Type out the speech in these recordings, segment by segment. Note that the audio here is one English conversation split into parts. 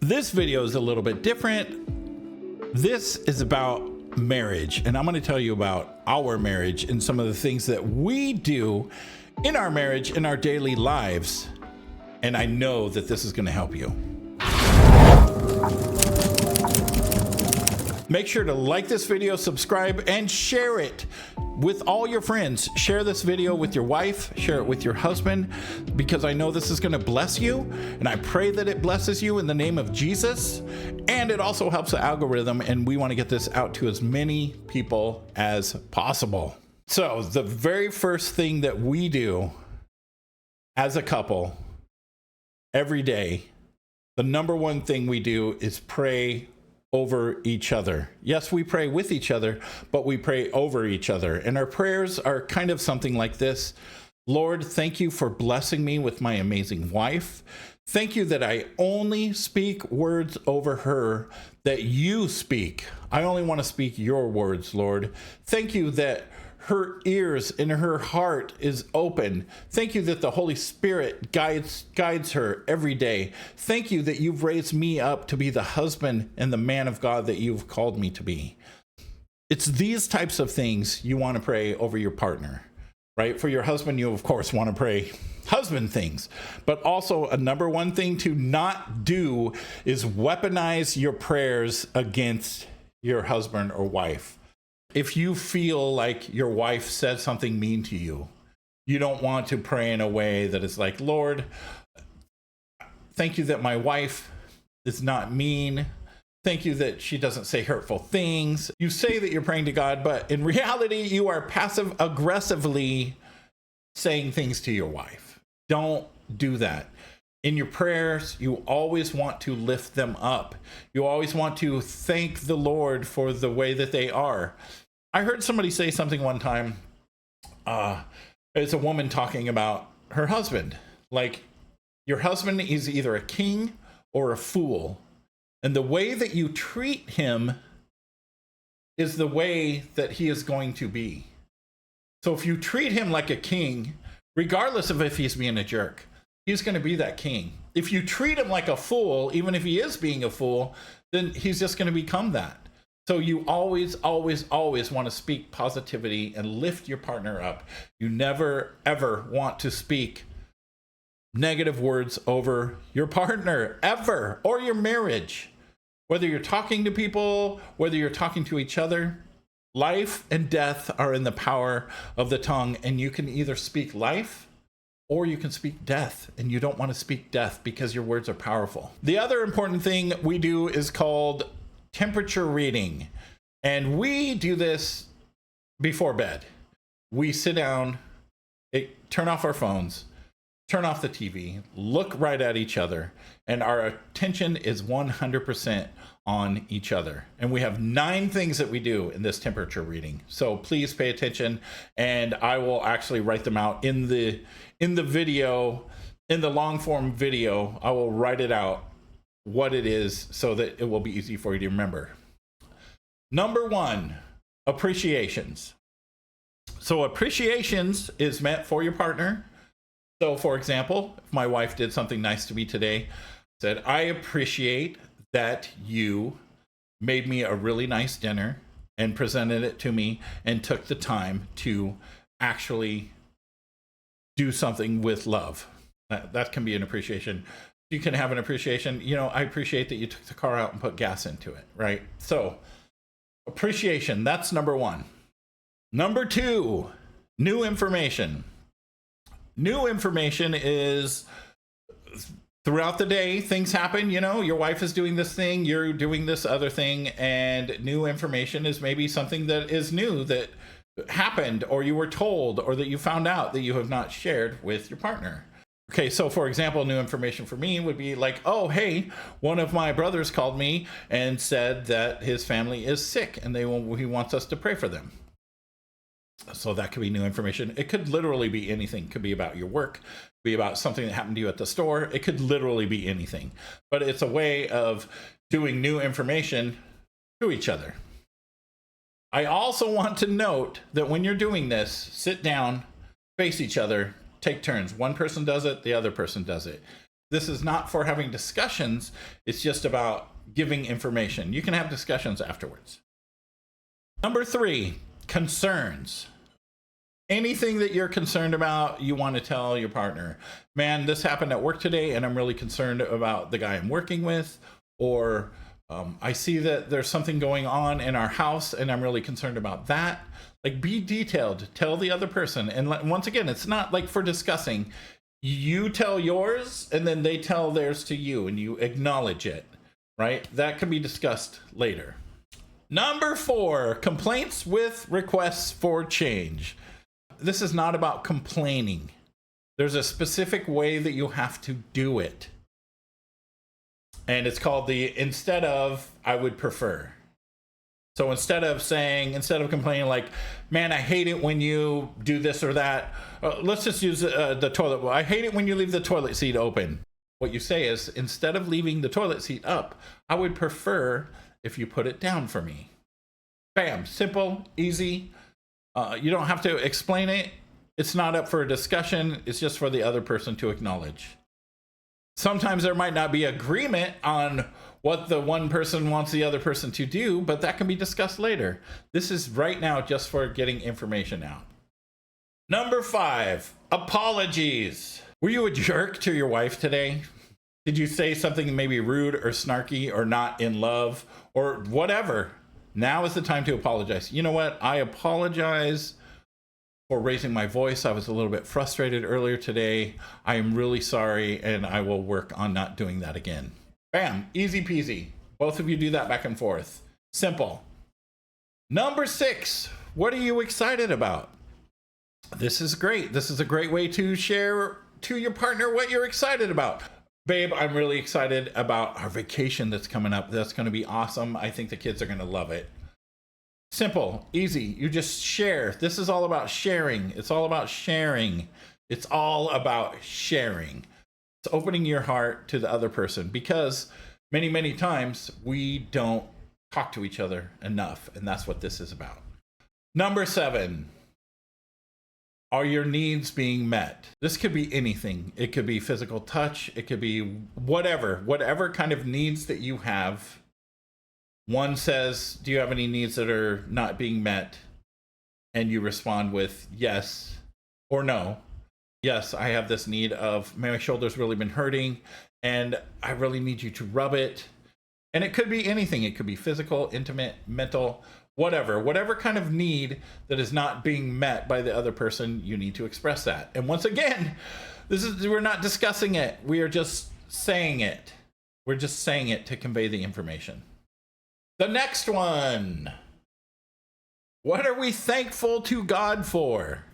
This video is a little bit different. This is about marriage, and I'm going to tell you about our marriage and some of the things that we do in our marriage, in our daily lives. And I know that this is going to help you. Make sure to like this video, subscribe, and share it with all your friends. Share this video with your wife, share it with your husband, because I know this is going to bless you, and I pray that it blesses you in the name of Jesus. And it also helps the algorithm, and we want to get this out to as many people as possible. So the very first thing that we do as a couple every day, the number one thing we do is pray over each other. Yes, we pray with each other, but we pray over each other. And our prayers are kind of something like this. Lord, thank you for blessing me with my amazing wife. Thank you that I only speak words over her that you speak. I only want to speak your words, Lord. Thank you that her ears and her heart is open. Thank you that the Holy Spirit guides her every day. Thank you that you've raised me up to be the husband and the man of God that you've called me to be. It's these types of things you want to pray over your partner, right? For your husband, you of course want to pray husband things, but also a number one thing to not do is weaponize your prayers against your husband or wife. If you feel like your wife said something mean to you, you don't want to pray in a way that is like, Lord, thank you that my wife is not mean. Thank you that she doesn't say hurtful things. You say that you're praying to God, but in reality, you are passive aggressively saying things to your wife. Don't do that. In your prayers, you always want to lift them up. You always want to thank the Lord for the way that they are. I heard somebody say something one time. It's a woman talking about her husband. Like, your husband is either a king or a fool. And the way that you treat him is the way that he is going to be. So if you treat him like a king, regardless of if he's being a jerk, he's going to be that king. If you treat him like a fool, even if he is being a fool, then he's just going to become that. So you always, always, always want to speak positivity and lift your partner up. You never, ever want to speak negative words over your partner, ever, or your marriage. Whether you're talking to people, whether you're talking to each other, life and death are in the power of the tongue, and you can either speak life or you can speak death, and you don't want to speak death because your words are powerful. The other important thing we do is called temperature reading, and we do this before bed. We sit down, turn off our phones, turn off the TV, look right at each other, and our attention is 100% on each other. And we have 9 things that we do in this temperature reading. So please pay attention, and I will actually write them out in the video, in the long form video. I will write it out what it is so that it will be easy for you to remember. Number 1, appreciations. So appreciations is meant for your partner. So for example, if my wife did something nice to me today, said, I appreciate that you made me a really nice dinner and presented it to me and took the time to actually do something with love. That can be an appreciation. You can have an appreciation. You know, I appreciate that you took the car out and put gas into it, right? So appreciation, that's number 1. Number 2, new information. New information is throughout the day, things happen. You know, your wife is doing this thing, you're doing this other thing, and new information is maybe something that is new that happened, or you were told, or that you found out that you have not shared with your partner. Okay, so for example, new information for me would be like, oh, hey, one of my brothers called me and said that his family is sick and he wants us to pray for them. So that could be new information. It could literally be anything. It could be about your work, be about something that happened to you at the store. It could literally be anything. But it's a way of doing new information to each other. I also want to note that when you're doing this, sit down, face each other, take turns. One person does it, the other person does it. This is not for having discussions. It's just about giving information. You can have discussions afterwards. Number 3, concerns. Anything that you're concerned about, you want to tell your partner. Man, this happened at work today, and I'm really concerned about the guy I'm working with. Or I see that there's something going on in our house, and I'm really concerned about that. Like, be detailed. Tell the other person. And once again, it's not like for discussing. You tell yours, and then they tell theirs to you, and you acknowledge it, right? That can be discussed later. Number 4, complaints with requests for change. This is not about complaining. There's a specific way that you have to do it. And it's called the instead of, I would prefer. So instead of complaining like, man, I hate it when you do this or that. Let's just use the toilet. Well, I hate it when you leave the toilet seat open. What you say is, instead of leaving the toilet seat up, I would prefer if you put it down for me. Bam, simple, easy. You don't have to explain it. It's not up for a discussion. It's just for the other person to acknowledge. Sometimes there might not be agreement on what the one person wants the other person to do, but that can be discussed later. This is right now just for getting information out. Number 5, apologies. Were you a jerk to your wife today? Did you say something maybe rude or snarky or not in love or whatever? Now is the time to apologize. You know what? I apologize for raising my voice. I was a little bit frustrated earlier today. I am really sorry, and I will work on not doing that again. Bam, easy peasy. Both of you do that back and forth. Simple. Number 6, what are you excited about? This is great. This is a great way to share to your partner what you're excited about. Babe, I'm really excited about our vacation that's coming up. That's going to be awesome. I think the kids are going to love it. Simple, easy. You just share. This is all about sharing. It's all about sharing. It's all about sharing. It's opening your heart to the other person, because many, many times we don't talk to each other enough. And that's what this is about. Number 7. Are your needs being met? This could be anything. It could be physical touch. It could be whatever kind of needs that you have. One says, do you have any needs that are not being met? And you respond with yes or no. Yes, I have this need of, my shoulder's really been hurting and I really need you to rub it. And it could be anything. It could be physical, intimate, mental, whatever kind of need that is not being met by the other person, you need to express that. And once again, we're not discussing it. We are just saying it. We're just saying it to convey the information. The next one. What are we thankful to God for?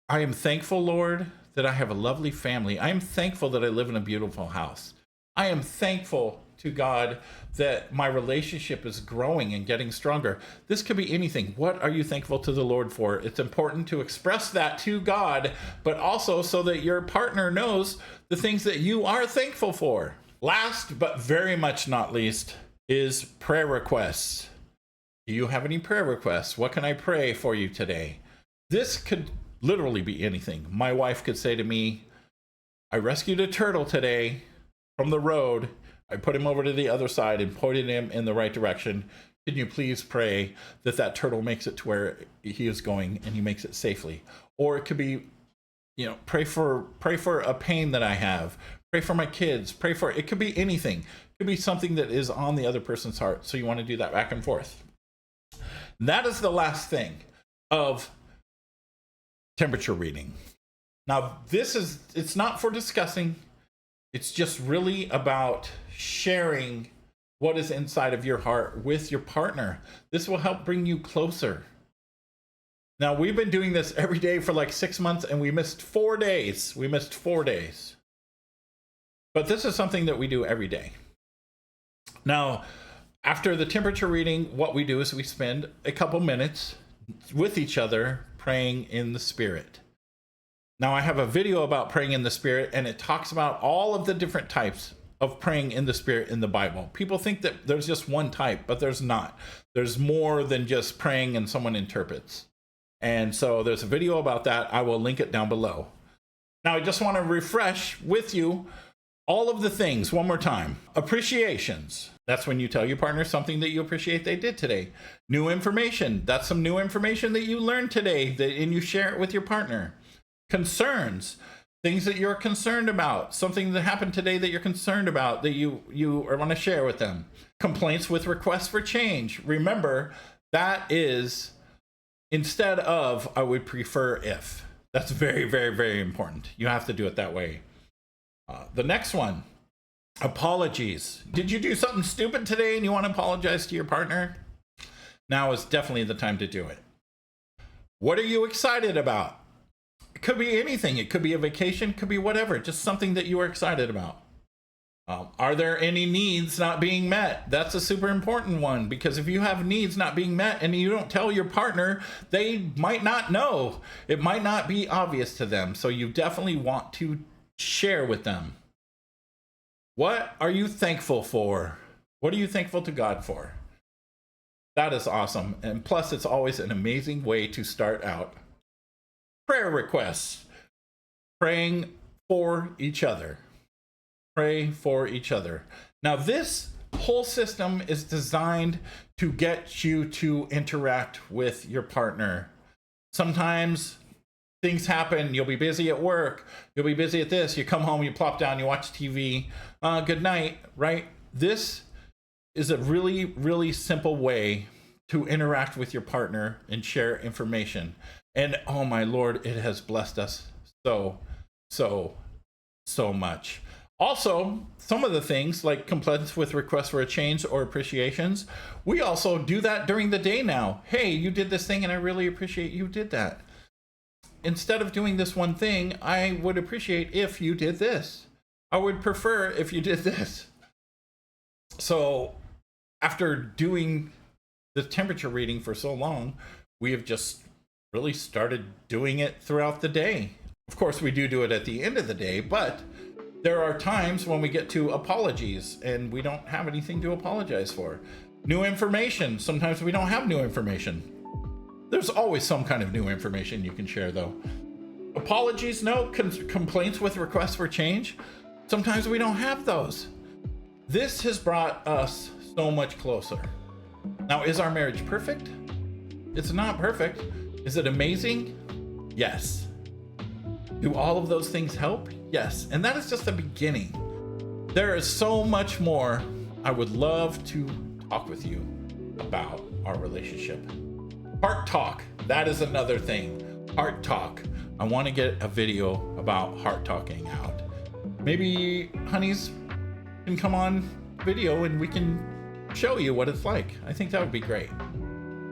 I am thankful, Lord, that I have a lovely family. I am thankful that I live in a beautiful house. I am thankful to God that my relationship is growing and getting stronger. This could be anything. What are you thankful to the Lord for? It's important to express that to God, but also so that your partner knows the things that you are thankful for. Last, but very much not least, is prayer requests. Do you have any prayer requests? What can I pray for you today? This could literally be anything. My wife could say to me, I rescued a turtle today from the road. I put him over to the other side and pointed him in the right direction. Can you please pray that that turtle makes it to where he is going and he makes it safely? Or it could be, pray for a pain that I have. Pray for my kids. It could be anything. It could be something that is on the other person's heart. So you want to do that back and forth. That is the last thing of temperature reading. Now, it's not for discussing. It's just really about sharing what is inside of your heart with your partner. This will help bring you closer. Now, we've been doing this every day for like 6 months and we missed 4 days. But this is something that we do every day. Now, after the temperature reading, what we do is we spend a couple minutes with each other praying in the Spirit. Now, I have a video about praying in the Spirit, and it talks about all of the different types of praying in the Spirit in the Bible. People think that there's just one type, but there's not. There's more than just praying and someone interprets. And so there's a video about that. I will link it down below. Now, I just want to refresh with you All of the things, one more time. Appreciations. That's when you tell your partner something that you appreciate they did today. New information. That's some new information that you learned today and you share it with your partner. Concerns. Things that you're concerned about. Something that happened today that you're concerned about that you want to share with them. Complaints with requests for change. Remember, that is instead of I would prefer if. That's very, very, very important. You have to do it that way. The next one, apologies. Did you do something stupid today and you want to apologize to your partner? Now is definitely the time to do it. What are you excited about? It could be anything. It could be a vacation, it could be whatever, just something that you are excited about. Are there any needs not being met? That's a super important one, because if you have needs not being met and you don't tell your partner, they might not know. It might not be obvious to them. So you definitely want to share with them. What are you thankful for? What are you thankful to God for? That is awesome. And plus, it's always an amazing way to start out. Prayer requests. Praying for each other. Pray for each other. Now, this whole system is designed to get you to interact with your partner. Sometimes things happen. You'll be busy at work. You'll be busy at this. You come home, you plop down, you watch TV. Good night, right? This is a really, really simple way to interact with your partner and share information. And oh my Lord, it has blessed us so much. Also, some of the things like complaints with requests for a change or appreciations, we also do that during the day now. Hey, you did this thing and I really appreciate you did that. Instead of doing this one thing, I would appreciate if you did this. I would prefer if you did this. So after doing the temperature reading for so long, we have just really started doing it throughout the day. Of course, we do it at the end of the day, but there are times when we get to apologies and we don't have anything to apologize for. New information. Sometimes we don't have new information. There's always some kind of new information you can share, though. Apologies, no. Complaints with requests for change. Sometimes we don't have those. This has brought us so much closer. Now, is our marriage perfect? It's not perfect. Is it amazing? Yes. Do all of those things help? Yes. And that is just the beginning. There is so much more I would love to talk with you about our relationship. Heart talk. That is another thing. Heart talk. I want to get a video about heart talking out. Maybe honeys can come on video and we can show you what it's like. I think that would be great.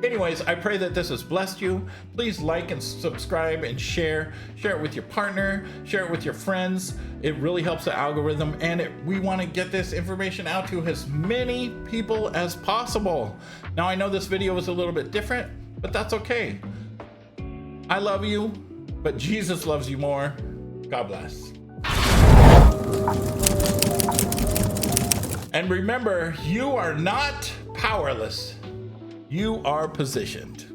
Anyways, I pray that this has blessed you. Please like and subscribe and share. Share it with your partner. Share it with your friends. It really helps the algorithm, and we want to get this information out to as many people as possible. Now, I know this video was a little bit different, but that's okay. I love you, but Jesus loves you more. God bless. And remember, you are not powerless. You are positioned.